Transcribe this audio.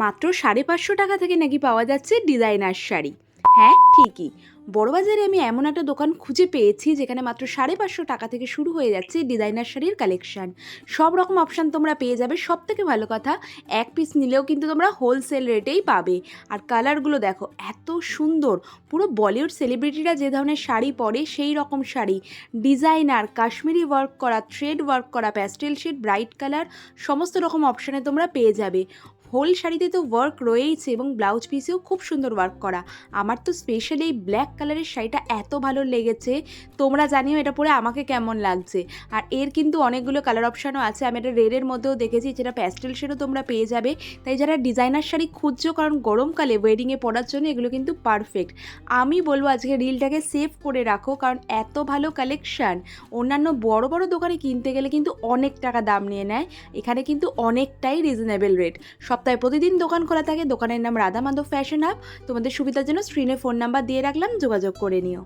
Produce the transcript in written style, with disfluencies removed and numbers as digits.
মাত্র 550 টাকা থেকে নাকি পাওয়া যাচ্ছে ডিজাইনার শাড়ি। হ্যাঁ ঠিকই, বড়বাজারে আমি এমন একটা দোকান খুঁজে পেয়েছি যেখানে মাত্র 550 টাকা থেকে শুরু হয়ে যাচ্ছে ডিজাইনার শাড়ির কালেকশান। সব রকম অপশান তোমরা পেয়ে যাবে। সব থেকে ভালো কথা, এক পিস নিলেও কিন্তু তোমরা হোলসেল রেটেই পাবে। আর কালারগুলো দেখো এত সুন্দর, পুরো বলিউড সেলিব্রিটিরা যে ধরনের শাড়ি পরে সেই রকম শাড়ি, ডিজাইনার, কাশ্মীরি ওয়ার্ক করা, থ্রেড ওয়ার্ক করা, প্যাস্টেল শেড, ব্রাইট কালার, সমস্ত রকম অপশানে তোমরা পেয়ে যাবে। হোল শাড়িতে তো ওয়ার্ক রয়েইছে এবং ব্লাউজ পিসেও খুব সুন্দর ওয়ার্ক করা। আমার তো স্পেশালি এই ব্ল্যাক কালারের শাড়িটা এত ভালো লেগেছে, তোমরা জানিও এটা পরে আমাকে কেমন লাগছে। আর এর কিন্তু অনেকগুলো কালার অপশানও আছে, আমি এটা রেডের মধ্যেও দেখেছি, যেটা প্যাস্টেল শেডও তোমরা পেয়ে যাবে। তাই যারা ডিজাইনার শাড়ি খুঁজছো, কারণ গরমকালে ওয়েডিংয়ে পরার জন্য এগুলো কিন্তু পারফেক্ট। আমি বলবো আজকে রিলটাকে সেভ করে রাখো, কারণ এত ভালো কালেকশান অন্যান্য বড় বড় দোকানে কিনতে গেলে কিন্তু অনেক টাকা দাম নিয়ে নেয়, এখানে কিন্তু অনেকটাই রিজনেবল রেট। সপ্তাহে প্রতিদিন দোকান খোলা থাকে। দোকানের নাম রাধা মাধব ফ্যাশন হাব। তোমাদের সুবিধার জন্য স্ক্রিনে ফোন নাম্বার দিয়ে রাখলাম, যোগাযোগ করে নিও।